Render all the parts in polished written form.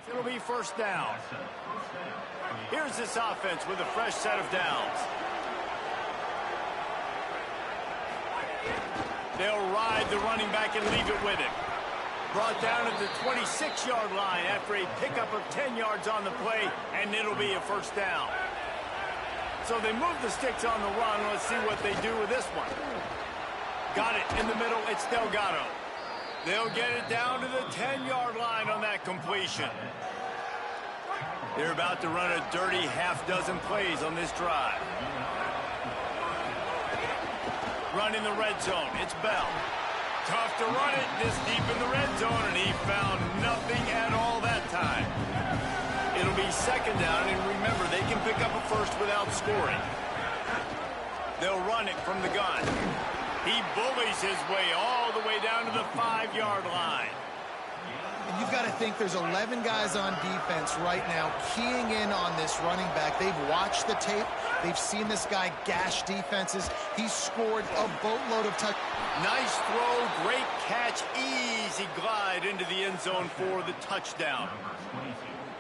It'll be first down. Here's this offense with a fresh set of downs. They'll ride the running back and leave it with him. Brought down at the 26-yard line after a pickup of 10 yards on the play, and it'll be a first down. So they move the sticks on the run. Let's see what they do with this one. Got it in the middle. It's Delgado. They'll get it down to the 10-yard line on that completion. They're about to run a dirty half-dozen plays on this drive. Run in the red zone. It's Bell. Tough to run it this deep in the red zone, and he found nothing at all that time. It'll be second down, and remember, they can pick up a first without scoring. They'll run it from the gun. He bullies his way all the way down to the 5-yard line. And you've got to think there's 11 guys on defense right now keying in on this running back. They've watched the tape. They've seen this guy gash defenses. He's scored a boatload of touchdowns. Nice throw, great catch, easy glide into the end zone for the touchdown.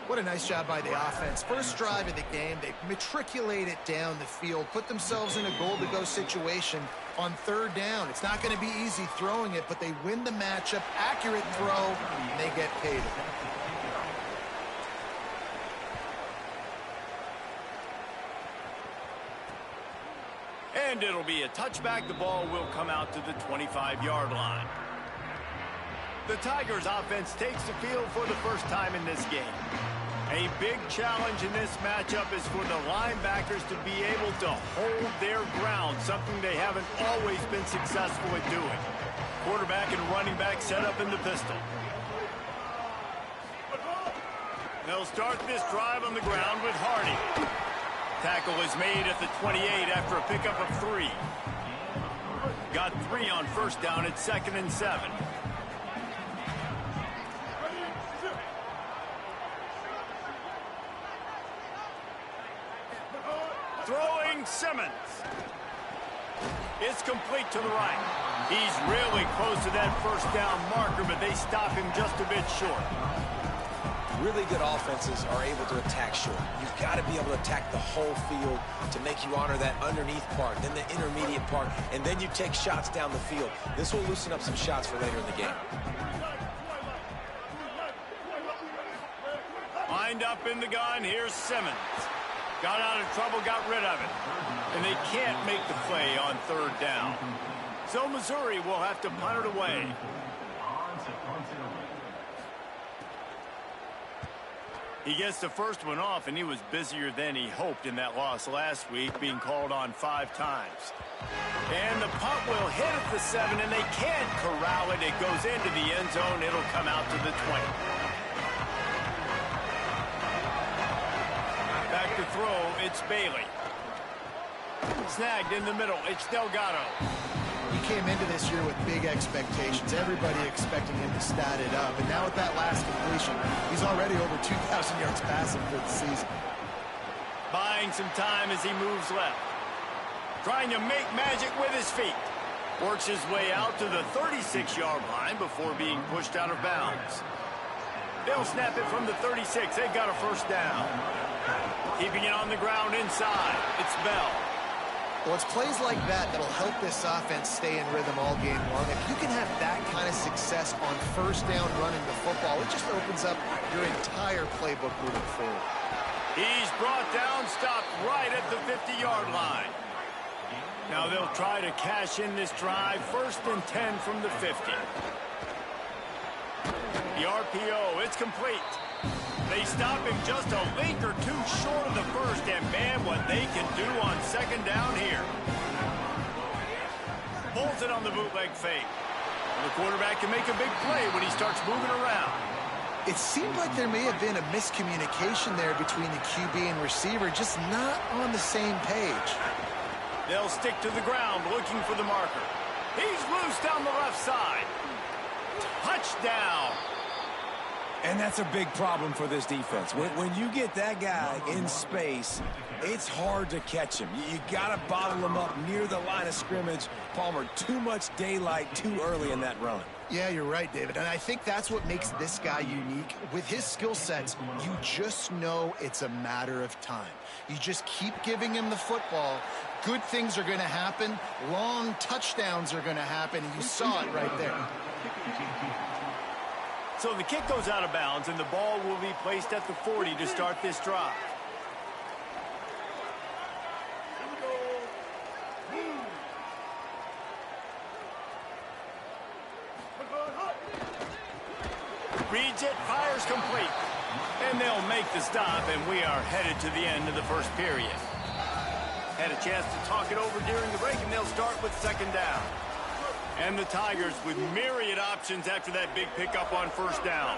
What a nice job by the offense. First drive of the game, they matriculate it down the field, put themselves in a goal-to-go situation on third down. It's not going to be easy throwing it, but they win the matchup, accurate throw, and they get paid. And it'll be a touchback. The ball will come out to the 25-yard line. The Tigers offense takes the field for the first time in this game. A big challenge in this matchup is for the linebackers to be able to hold their ground, something they haven't always been successful at doing. Quarterback and running back set up in the pistol. They'll start this drive on the ground with Hardy. Tackle is made at the 28 after a pickup of 3. Got 3 on first down at 2nd and 7. Throwing Simmons. It's complete to the right. He's really close to that first down marker, but they stop him just a bit short. Really good offenses are able to attack short. You've got to be able to attack the whole field to make you honor that underneath part, then the intermediate part, and then you take shots down the field. This will loosen up some shots for later in the game. Lined up in the gun, here's Simmons. Got out of trouble, got rid of it. And they can't make the play on third down. So Missouri will have to punt it away. He gets the first one off, and he was busier than he hoped in that loss last week, being called on 5 times. And the punt will hit at the 7, and they can't corral it. It goes into the end zone. It'll come out to the 20. Back to throw, it's Bailey. Snagged in the middle, it's Delgado. He came into this year with big expectations. Everybody expecting him to stat it up. And now with that last completion, he's already over 2,000 yards passing for the season. Buying some time as he moves left. Trying to make magic with his feet. Works his way out to the 36-yard line before being pushed out of bounds. They'll snap it from the 36. They've got a first down. Keeping it on the ground inside. It's Bell. Well, it's plays like that that'll help this offense stay in rhythm all game long. If you can have that kind of success on first down running the football, it just opens up your entire playbook moving forward. He's brought down, stopped right at the 50-yard line. Now they'll try to cash in this drive. 1st and 10 from the 50. The RPO, it's complete. They stop him just a link or 2 short of the first, and man, what they can do on 2nd down here. Pulls it on the bootleg fake. The quarterback can make a big play when he starts moving around. It seemed like there may have been a miscommunication there between the QB and receiver, just not on the same page. They'll stick to the ground looking for the marker. He's loose down the left side. Touchdown. And that's a big problem for this defense. When you get that guy in space, it's hard to catch him. You got to bottle him up near the line of scrimmage. Palmer, too much daylight too early in that run. Yeah, you're right, David. And I think that's what makes this guy unique. With his skill sets, you just know it's a matter of time. You just keep giving him the football. Good things are going to happen. Long touchdowns are going to happen. And you saw it right there. So the kick goes out of bounds, and the ball will be placed at the 40 to start this drive. Reads it, fires complete. And they'll make the stop, and we are headed to the end of the first period. Had a chance to talk it over during the break, and they'll start with second down. And the Tigers with myriad options after that big pickup on first down.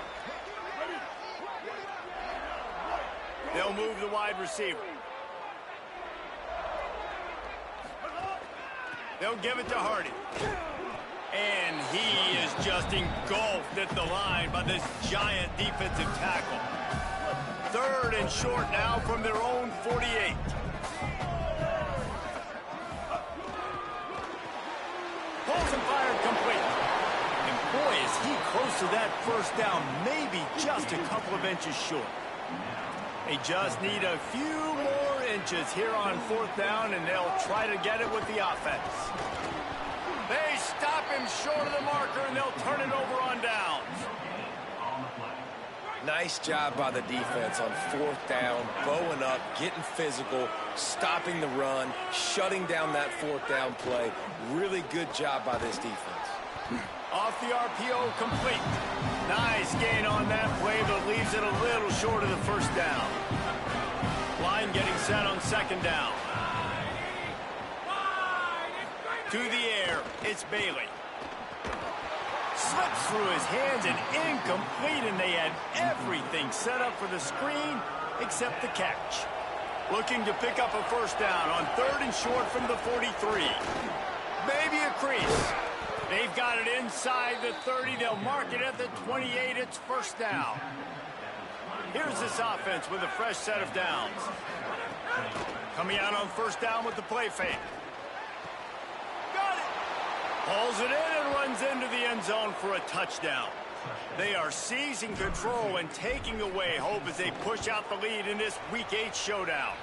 They'll move the wide receiver. They'll give it to Hardy. And he is just engulfed at the line by this giant defensive tackle. Third and short now from their own 48. Pulls and fired complete. And boy, is he close to that first down, maybe just a couple of inches short. They just need a few more inches here on fourth down, and they'll try to get it with the offense. They stop him short of the marker, and they'll turn it over on downs. Nice job by the defense on fourth down, bowing up, getting physical, stopping the run, shutting down that fourth down play. Really good job by this defense. Off the RPO, complete. Nice gain on that play, but leaves it a little short of the first down. Line getting set on second down. To the air, it's Bailey. Slips through his hands and incomplete, and they had everything set up for the screen except the catch. Looking to pick up a first down on third and short from the 43. Maybe a crease. They've got it inside the 30. They'll mark it at the 28. It's first down. Here's this offense with a fresh set of downs. Coming out on first down with the play fake. Pulls it in and runs into the end zone for a touchdown. They are seizing control and taking away hope as they push out the lead in this Week 8 showdown.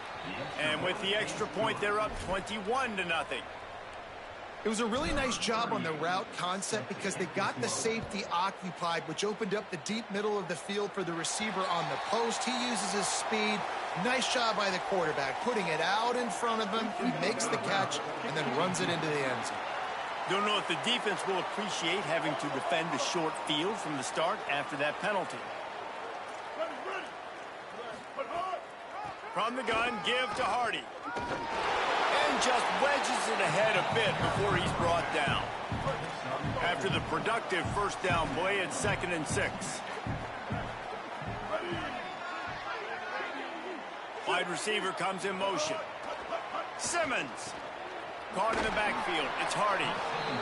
And with the extra point, they're up 21-0. It was a really nice job on the route concept because they got the safety occupied, which opened up the deep middle of the field for the receiver on the post. He uses his speed. Nice job by the quarterback, putting it out in front of him. He makes the catch and then runs it into the end zone. Don't know if the defense will appreciate having to defend the short field from the start after that penalty. From the gun, give to Hardy. And just wedges it ahead a bit before he's brought down. After the productive first down play, it's 2nd and 6. Wide receiver comes in motion. Simmons. Caught in the backfield. It's Hardy.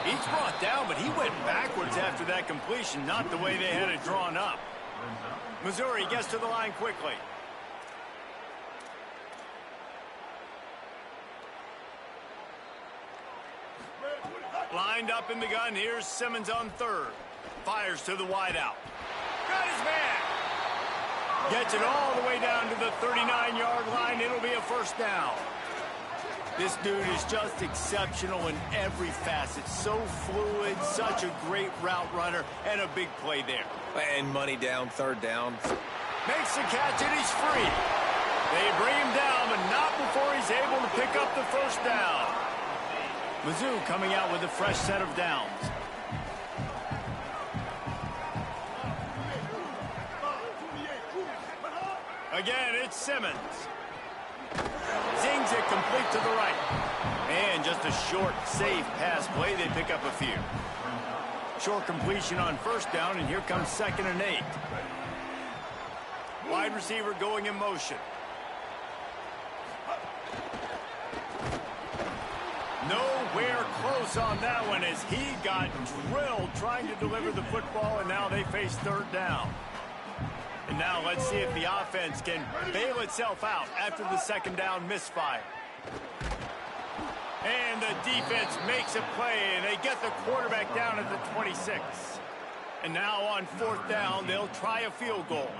He's brought down, but he went backwards after that completion, not the way they had it drawn up. Missouri gets to the line quickly. Lined up in the gun. Here's Simmons on third. Fires to the wideout. Got his man. Gets it all the way down to the 39-yard line. It'll be a first down. This dude is just exceptional in every facet. So fluid, such a great route runner, and a big play there. And money down, third down. Makes the catch, and he's free. They bring him down, but not before he's able to pick up the first down. Mizzou coming out with a fresh set of downs. Again, it's Simmons. Zings it complete to the right. And just a short, safe pass play. They pick up a few. Short completion on first down, and here comes 2nd and 8. Wide receiver going in motion. Nowhere close on that one as he got drilled trying to deliver the football, and now they face third down. And now let's see if the offense can bail itself out after the second down misfire. And the defense makes a play, and they get the quarterback down at the 26. And now on 4th down, they'll try a field goal.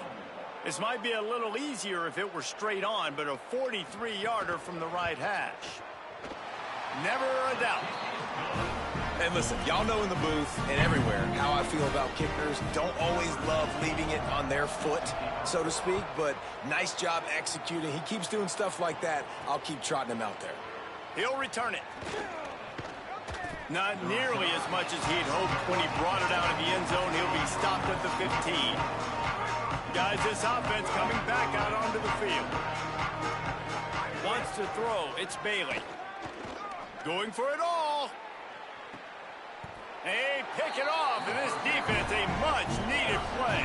This might be a little easier if it were straight on, but a 43-yarder from the right hash. Never a doubt. And listen, y'all know in the booth and everywhere how I feel about kickers. Don't always love leaving it on their foot, so to speak, but nice job executing. He keeps doing stuff like that. I'll keep trotting him out there. He'll return it. Not nearly as much as he'd hoped when he brought it out of the end zone. He'll be stopped at the 15. Guys, this offense coming back out onto the field. Wants to throw. It's Bailey. Going for it all. Hey, pick it off, and this defense, a much-needed play.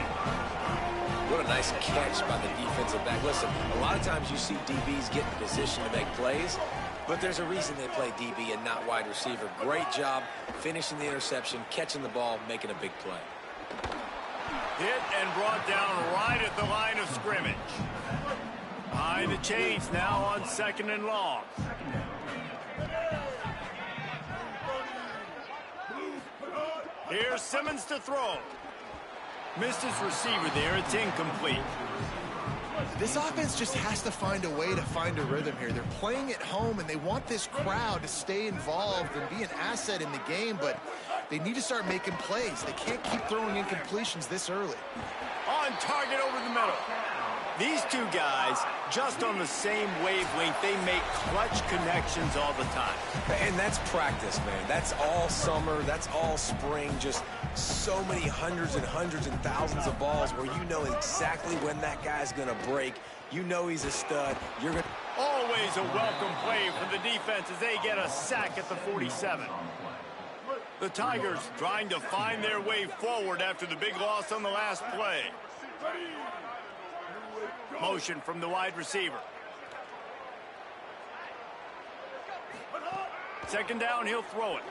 What a nice catch by the defensive back. Listen, a lot of times you see DBs get in position to make plays, but there's a reason they play DB and not wide receiver. Great job finishing the interception, catching the ball, making a big play. Hit and brought down right at the line of scrimmage. Behind the chains now on 2nd and long. Here's Simmons to throw. Missed his receiver there. It's incomplete. This offense just has to find a way to find a rhythm here. They're playing at home, and they want this crowd to stay involved and be an asset in the game, but they need to start making plays. They can't keep throwing incompletions this early. On target over the middle. These two guys, just on the same wavelength, they make clutch connections all the time. And that's practice, man. That's all summer. That's all spring. Just so many hundreds and hundreds and thousands of balls where you know exactly when that guy's going to break. You know he's a stud. You're going to... Always a welcome play for the defense as they get a sack at the 47. The Tigers trying to find their way forward after the big loss on the last play. Motion from the wide receiver. 2nd down, he'll throw it.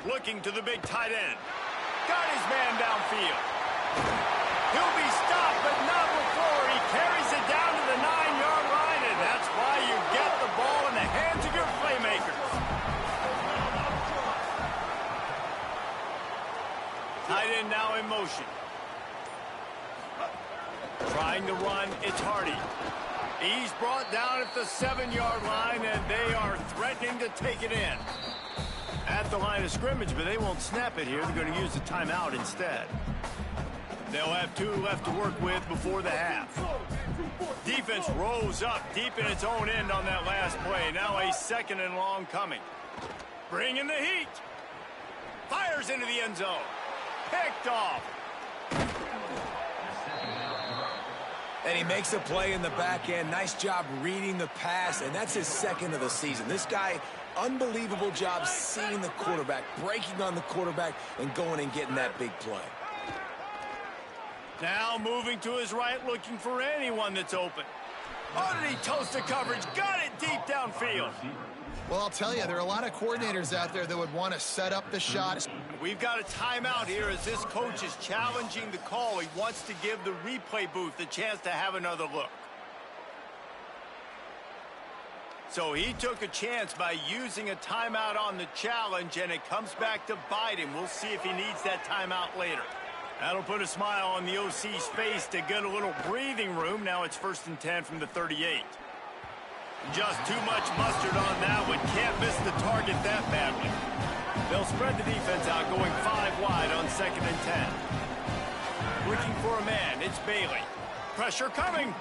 Looking to the big tight end. Got his man downfield. He'll be stopped, but not before he carries it down to the 9-yard line, and that's why you get the ball in the hands of your playmakers. Tight end now in motion. Trying to run, it's Hardy. He's brought down at the 7-yard line, and they are threatening to take it in. At the line of scrimmage, but they won't snap it here. They're going to use the timeout instead. They'll have 2 left to work with before the half. Defense rose up deep in its own end on that last play. Now a 2nd and long coming. Bringing the heat. Fires into the end zone. Picked off. And he makes a play in the back end. Nice job reading the pass, and that's his 2nd of the season. This guy, unbelievable job seeing the quarterback, breaking on the quarterback, and going and getting that big play. Now moving to his right, looking for anyone that's open. Oh, did he toast the coverage? Got it deep downfield. Well, I'll tell you, there are a lot of coordinators out there that would want to set up the shot. We've got a timeout here as this coach is challenging the call. He wants to give the replay booth the chance to have another look. So he took a chance by using a timeout on the challenge, and it comes back to bite him. We'll see if he needs that timeout later. That'll put a smile on the OC's face to get a little breathing room. Now it's 1st and 10 from the 38. Just too much mustard on that one. Can't miss the target that badly. They'll spread the defense out, going 5 wide on 2nd and 10. Looking for a man. It's Bailey. Pressure coming.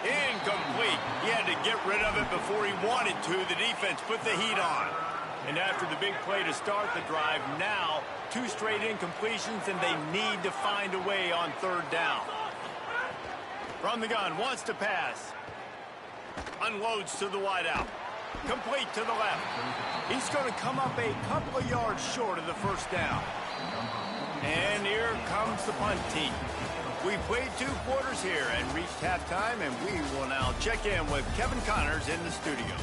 Incomplete. He had to get rid of it before he wanted to. The defense put the heat on. And after the big play to start the drive, now 2 straight incompletions, and they need to find a way on 3rd down. From the gun, wants to pass. Unloads to the wideout. Complete to the left. He's going to come up a couple of yards short of the 1st down. And here comes the punt team. We played 2 quarters here and reached halftime, and we will now check in with Kevin Connors in the studio.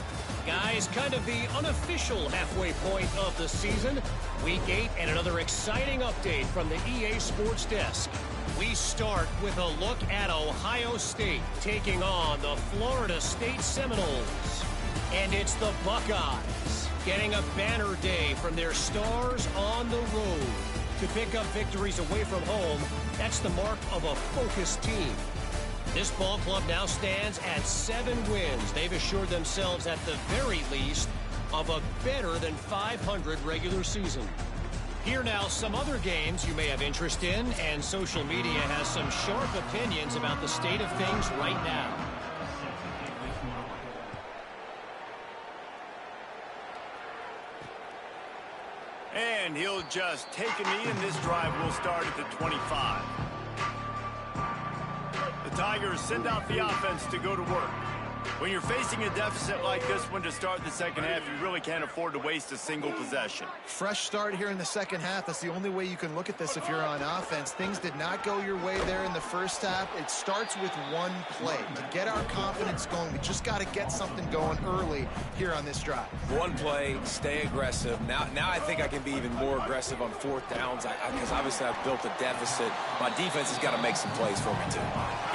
Guys, kind of the unofficial halfway point of the season. Week 8 and another exciting update from the EA Sports Desk. We start with a look at Ohio State taking on the Florida State Seminoles. And it's the Buckeyes getting a banner day from their stars on the road. to pick up victories away from home. That's the mark of a focused team. This ball club now stands at 7 wins. They've assured themselves at the very least of a better than 500 regular season. Here now, some other games you may have interest in, and social media has some sharp opinions about the state of things right now. And he'll just take a knee, and this drive will start at the 25. The Tigers send out the offense to go to work. When you're facing a deficit like this one to start the second half, you really can't afford to waste a single possession. Fresh start here in the second half. That's the only way you can look at this if you're on offense. Things did not go your way there in the first half. It starts with one play. To get our confidence going, we just got to get something going early here on this drive. One play, stay aggressive. Now I think I can be even more aggressive on fourth downs because obviously I've built a deficit. My defense has got to make some plays for me too.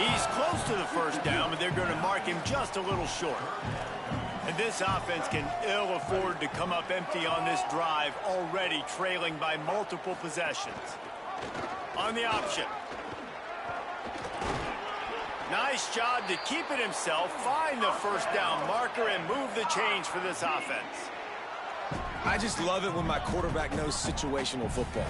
He's close to the first down, but they're going to mark him just a little short. And this offense can ill afford to come up empty on this drive, already trailing by multiple possessions. On the option. Nice job to keep it himself, find the first down marker, and move the chains for this offense. I just love it when my quarterback knows situational football.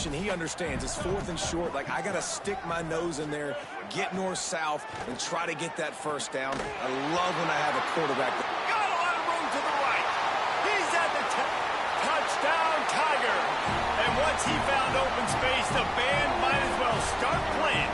He understands it's fourth and short. Like, I got to stick my nose in there, get north-south, and try to get that first down. I love when I have a quarterback. Got a lot of room to the right. He's at the touchdown, Tiger. And once he found open space, the band might as well start playing.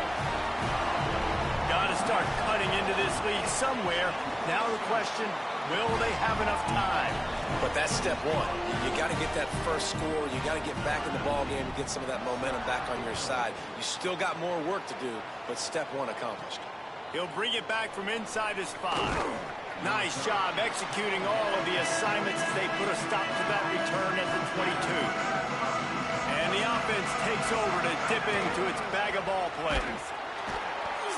Got to start cutting into this lead somewhere. Now the question, will they have enough time? But that's step one. You got to get that first score. You got to get back in the ball game to get some of that momentum back on your side. You still got more work to do, but step one accomplished. He'll bring it back from inside his 5. Nice job executing all of the assignments as they put a stop to that return at the 22. And the offense takes over to dip into its bag of ball plays.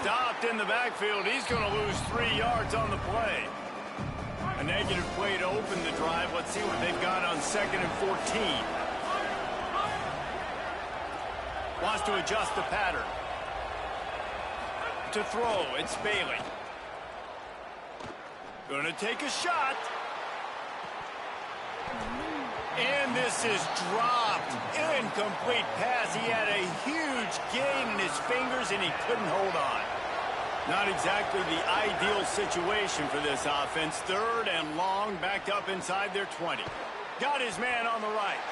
Stopped in the backfield. He's going to lose 3 yards on the play. A negative play to open the drive. Let's see what they've got on 2nd and 14. Wants to adjust the pattern. To throw, it's Bailey. Gonna take a shot. And this is dropped. Incomplete pass. He had a huge gain in his fingers, and he couldn't hold on. Not exactly the ideal situation for this offense. 3rd and long, backed up inside their 20. Got his man on the right.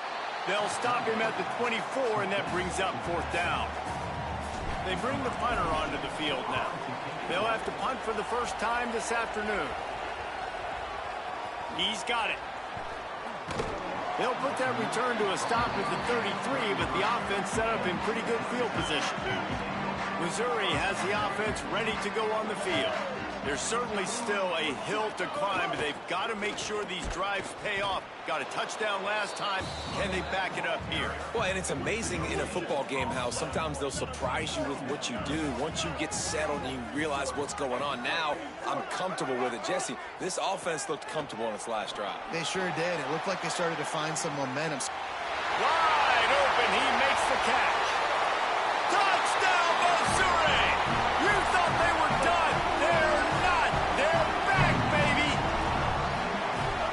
They'll stop him at the 24, and that brings up 4th down. They bring the punter onto the field now. They'll have to punt for the first time this afternoon. He's got it. They'll put that return to a stop at the 33, but the offense set up in pretty good field position. Missouri has the offense ready to go on the field. There's certainly still a hill to climb, but they've got to make sure these drives pay off. Got a touchdown last time. Can they back it up here? Well, and it's amazing in a football game how sometimes they'll surprise you with what you do. Once you get settled and you realize what's going on, now I'm comfortable with it. Jesse, this offense looked comfortable on its last drive. They sure did. It looked like they started to find some momentum. Wide open. He makes the catch. Touchdown, Missouri! You thought they were done. They're not. They're back, baby.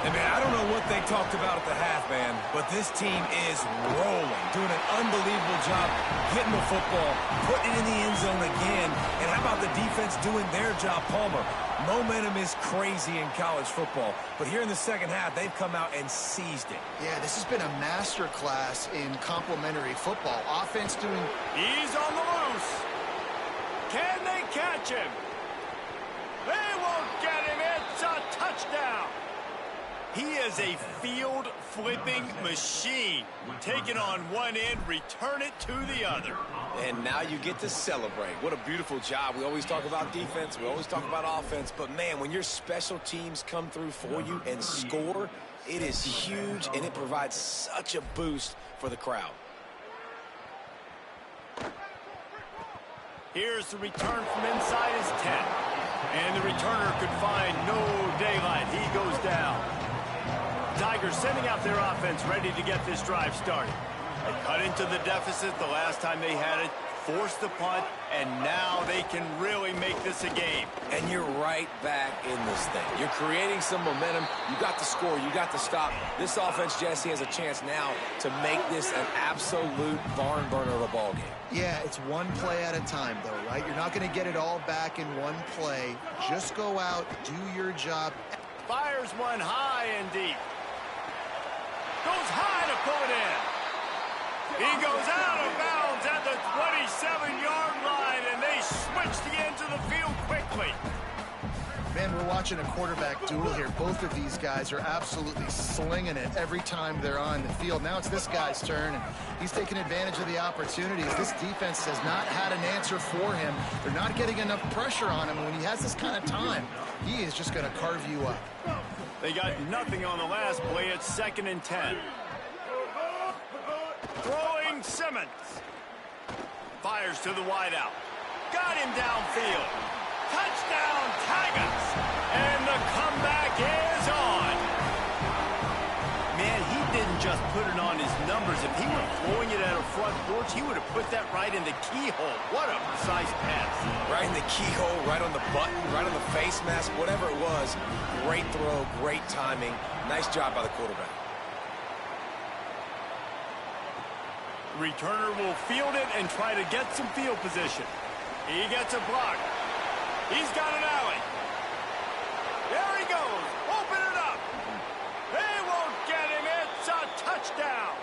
Hey, man, I don't know what they talked about at the half, man, but this team is rolling, doing an unbelievable job getting the football, putting it in the end zone again, and how about the defense doing their job, Palmer? Momentum is crazy in college football, but here in the second half, they've come out and seized it. Yeah, this has been a master class in complementary football. Offense doing... He's on the loose. Can they catch him? They won't get him. It's a touchdown. He is a field-flipping machine. Take it on one end, return it to the other. And now you get to celebrate. What a beautiful job. We always talk about defense. We always talk about offense. But, man, when your special teams come through for you and score, it is huge, and it provides such a boost for the crowd. Here's the return from inside his 10. And the returner could find no daylight. He goes down. Tigers sending out their offense, ready to get this drive started. They cut into the deficit the last time they had it, forced the punt, and now they can really make this a game. And you're right back in this thing. You're creating some momentum. You got the score. You got the stop. This offense, Jesse, has a chance now to make this an absolute barn burner of a ball game. Yeah, it's one play at a time, though, right? You're not going to get it all back in one play. Just go out, do your job. Fires one high and deep. Goes high to pull it in. He goes out of bounds at the 27-yard line, and they switch the end of the field quickly. Man, we're watching a quarterback duel here. Both of these guys are absolutely slinging it every time they're on the field. Now it's this guy's turn, and he's taking advantage of the opportunities. This defense has not had an answer for him. They're not getting enough pressure on him. When he has this kind of time, he is just going to carve you up. They got nothing on the last play. It's 2nd and 10. Throwing Simmons. Fires to the wideout. Got him downfield. Touchdown, Tigers. And the comeback is on. Man, he didn't just put it on his numbers. If he were throwing it at a front porch, he would have put that right in the keyhole. What a precise pass. Right in the keyhole, right on the button, right on the face mask, whatever it was. Great throw, great timing. Nice job by the quarterback. Returner will field it and try to get some field position. He gets a block. He's got an alley. There he goes. Open it up. They won't get him. It's a touchdown.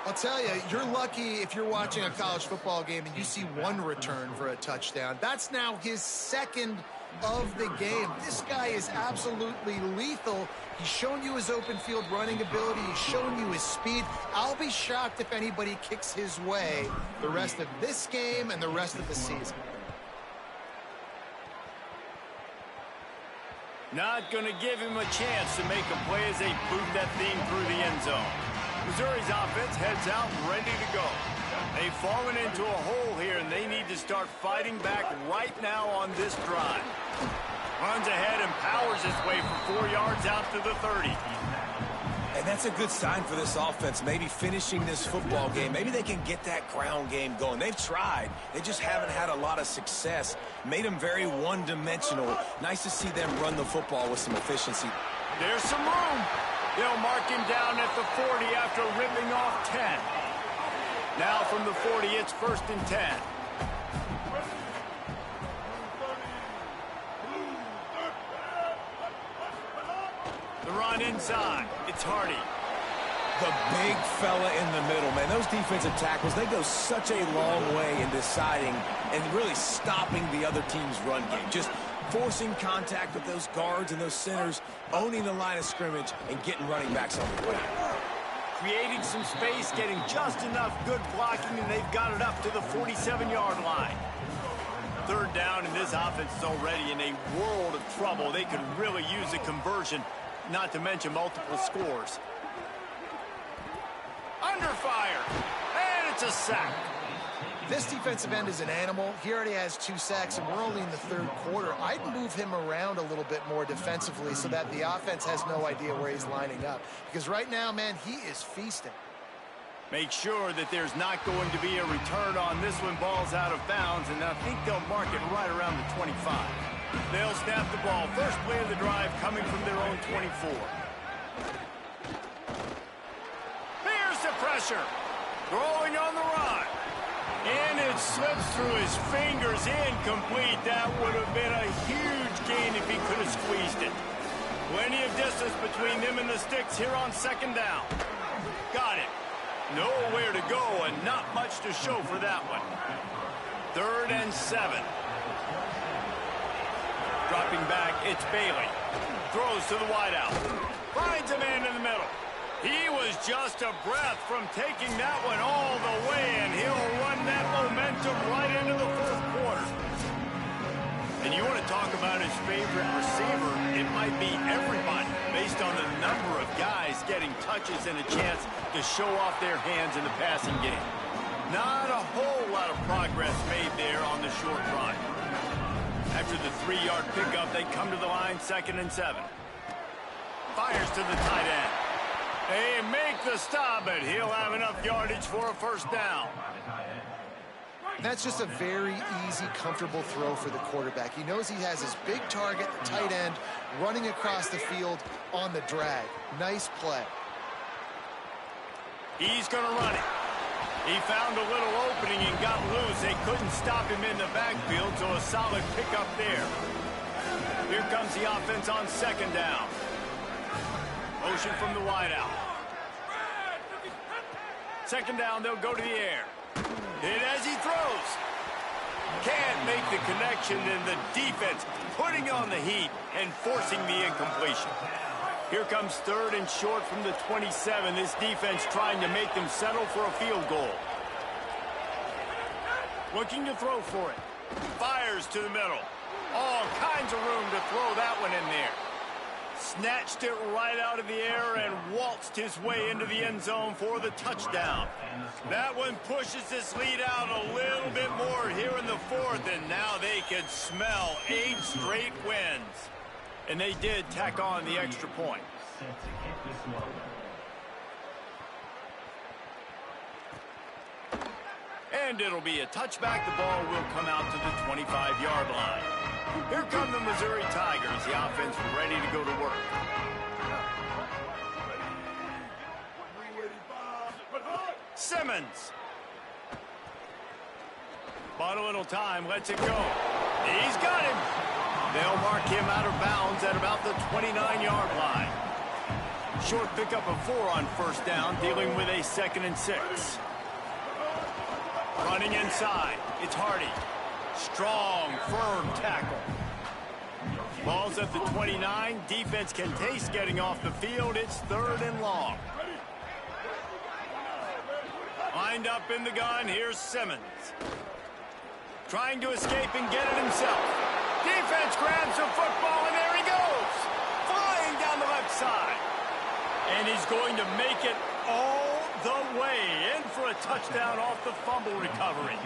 I'll tell you, you're lucky if you're watching a college football game and you see one return for a touchdown. That's now his 2nd of the game. This guy is absolutely lethal. He's shown you his open field running ability. He's shown you his speed. I'll be shocked if anybody kicks his way the rest of this game and the rest of the season. Not going to give him a chance to make a play as they boot that thing through the end zone. Missouri's offense heads out ready to go. They've fallen into a hole here, and they need to start fighting back right now on this drive. Runs ahead and powers his way for 4 yards out to the 30. And that's a good sign for this offense, maybe finishing this football game. Maybe they can get that ground game going. They've tried. They just haven't had a lot of success. Made them very one-dimensional. Nice to see them run the football with some efficiency. There's some room. They'll mark him down at the 40 after ripping off 10. Now from the 40, it's 1st and 10. The run inside. It's Hardy. The big fella in the middle, man. Those defensive tackles, they go such a long way in deciding and really stopping the other team's run game. Just forcing contact with those guards and those centers, owning the line of scrimmage, and getting running backs on the way. Creating some space, getting just enough good blocking, and they've got it up to the 47-yard line. 3rd down, and this offense is already in a world of trouble. They could really use a conversion, not to mention multiple scores. Under fire, and it's a sack. This defensive end is an animal. He already has 2 sacks, and we're only in the 3rd quarter. I'd move him around a little bit more defensively so that the offense has no idea where he's lining up. Because right now, man, he is feasting. Make sure that there's not going to be a return on this one. Ball's out of bounds, and I think they'll mark it right around the 25. They'll snap the ball. First play of the drive coming from their own 24. Here's the pressure. Throwing on the run. And it slips through his fingers, incomplete. That would have been a huge gain if he could have squeezed it. Plenty of distance between them and the sticks here on 2nd down. Got it. Nowhere to go and not much to show for that one. 3rd and 7. Dropping back, it's Bailey. Throws to the wideout. Finds a man in the middle. He was just a breath from taking that one all the way, and he'll run that momentum right into the 4th quarter. And you want to talk about his favorite receiver, it might be everybody, based on the number of guys getting touches and a chance to show off their hands in the passing game. Not a whole lot of progress made there on the short run. After the 3-yard pickup, they come to the line, 2nd and 7. Fires to the tight end. They make the stop, but he'll have enough yardage for a first down. That's just a very easy, comfortable throw for the quarterback. He knows he has his big target, the tight end, running across the field on the drag. Nice play. He's going to run it. He found a little opening and got loose. They couldn't stop him in the backfield, so a solid pickup there. Here comes the offense on 2nd down. Motion from the wideout. 2nd down, they'll go to the air. Hit as he throws. Can't make the connection, and the defense putting on the heat and forcing the incompletion. Here comes 3rd and short from the 27. This defense trying to make them settle for a field goal. Looking to throw for it. Fires to the middle. All kinds of room to throw that one in there. Snatched it right out of the air and waltzed his way into the end zone for the touchdown. That one pushes this lead out a little bit more here in the 4th, and now they can smell 8 straight wins. And they did tack on the extra point. And it'll be a touchback. The ball will come out to the 25-yard line. Here come the Missouri Tigers. The offense ready to go to work. Simmons. Bought a little time. Lets it go. He's got him. They'll mark him out of bounds at about the 29-yard line. Short pickup of 4 on 1st down, dealing with a 2nd and 6. Running inside. It's Hardy. Strong, firm tackle. Ball's at the 29. Defense can taste getting off the field. It's 3rd and long. Lined up in the gun. Here's Simmons. Trying to escape and get it himself. Defense grabs the football, and there he goes. Flying down the left side. And he's going to make it all the way in for a touchdown off the fumble recovery.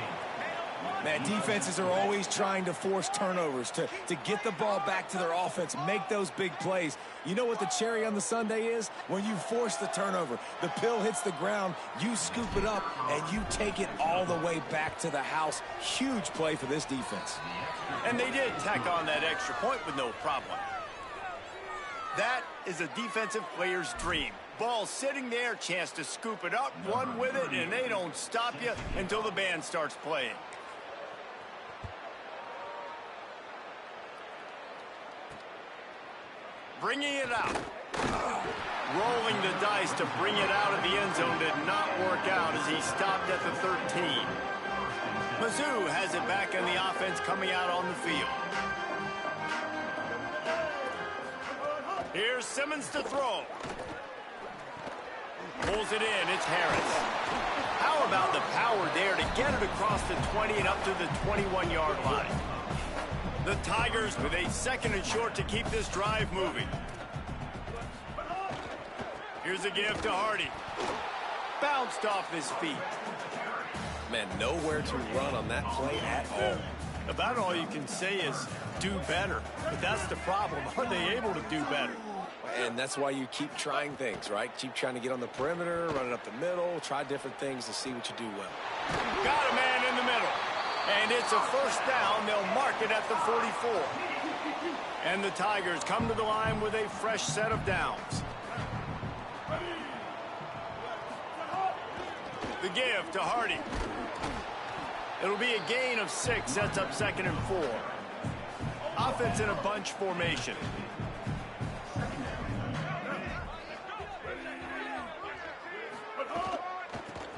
Man, defenses are always trying to force turnovers to get the ball back to their offense, make those big plays. You know what the cherry on the sundae is? When you force the turnover, the pill hits the ground, you scoop it up, and you take it all the way back to the house. Huge play for this defense. And they did tack on that extra point with no problem. That is a defensive player's dream. Ball sitting there, chance to scoop it up, run with it, and they don't stop you until the band starts playing. Bringing it out. Rolling the dice to bring it out of the end zone did not work out as he stopped at the 13. Mizzou has it back in the offense coming out on the field. Here's Simmons to throw. Pulls it in. It's Harris. How about the power there to get it across the 20 and up to the 21-yard line? The Tigers with a 2nd and short to keep this drive moving. Here's a give to Hardy. Bounced off his feet. Man, nowhere to run on that play at all. About all you can say is do better. But that's the problem. Are they able to do better? And that's why you keep trying things, right? Keep trying to get on the perimeter, run it up the middle, try different things to see what you do well. Got a man in the middle. And it's a first down. They'll mark it at the 44. And the Tigers come to the line with a fresh set of downs. The give to Hardy. It'll be a gain of 6. Sets up 2nd and 4. Offense in a bunch formation.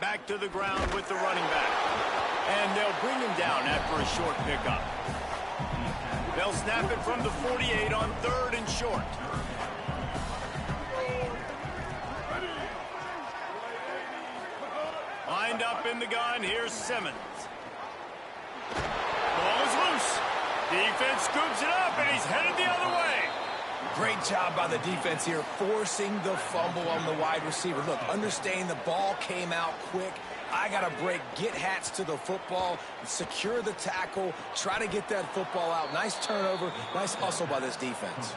Back to the ground with the running back. And they'll bring him down after a short pickup. They'll snap it from the 48 on 3rd and short. Lined up in the gun, here's Simmons. Ball is loose. Defense scoops it up, and he's headed the other way. Great job by the defense here, forcing the fumble on the wide receiver. Look, understanding the ball came out quick. I got to break, get hats to the football, secure the tackle, try to get that football out. Nice turnover, nice hustle by this defense.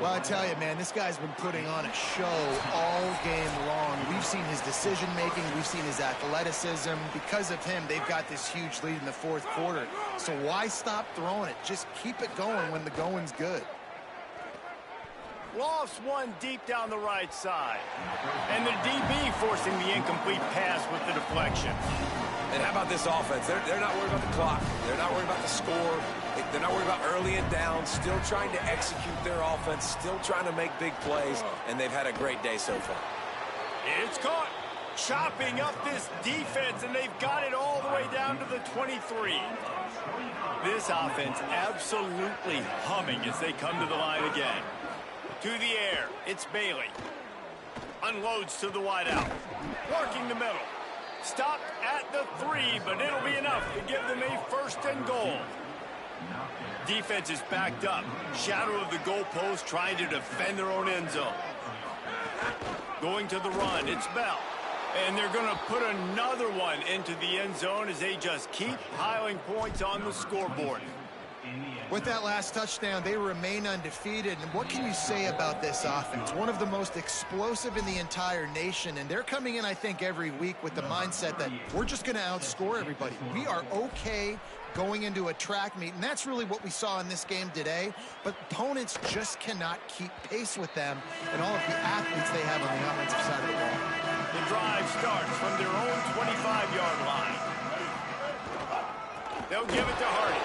Well, I tell you, man, this guy's been putting on a show all game long. We've seen his decision-making. We've seen his athleticism. Because of him, they've got this huge lead in the fourth quarter. So why stop throwing it? Just keep it going when the going's good. Lofts one deep down the right side. And the DB forcing the incomplete pass with the deflection. And how about this offense? They're not worried about the clock. They're not worried about the score. They're not worried about early and down. Still trying to execute their offense. Still trying to make big plays. And they've had a great day so far. It's caught. Chopping up this defense, and they've got it all the way down to the 23. This offense absolutely humming as they come to the line again. To the air, it's Bailey. Unloads to the wideout. Working the middle. Stopped at the 3, but it'll be enough to give them a first and goal. Defense is backed up. Shadow of the goalpost trying to defend their own end zone. Going to the run, it's Bell. And they're going to put another one into the end zone as they just keep piling points on the scoreboard. With that last touchdown, they remain undefeated. And what can you say about this offense? One of the most explosive in the entire nation. And they're coming in, I think, every week with the mindset that we're just going to outscore everybody. We are okay going into a track meet. And that's really what we saw in this game today. But opponents just cannot keep pace with them and all of the athletes they have on the offensive side of the ball. The drive starts from their own 25-yard line. They'll give it to Hardy.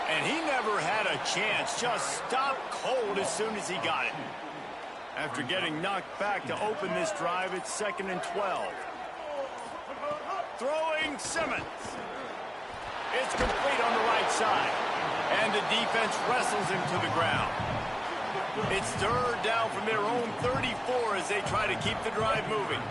And he never had a chance, just stopped cold as soon as he got it. After getting knocked back to open this drive, it's 2nd and 12. Throwing Simmons. It's complete on the right side. And the defense wrestles him to the ground. It's 3rd down from their own 34 as they try to keep the drive moving.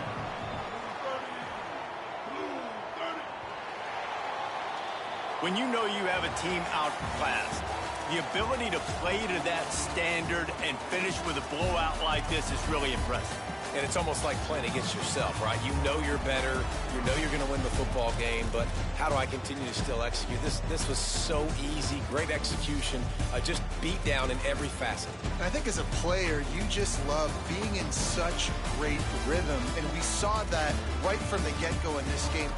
When you know you have a team outclassed, the ability to play to that standard and finish with a blowout like this is really impressive. And it's almost like playing against yourself, right? You know you're better. You know you're going to win the football game, but how do I continue to still execute? This was so easy, great execution, just beat down in every facet. I think as a player, you just love being in such great rhythm, and we saw that right from the get-go in this game.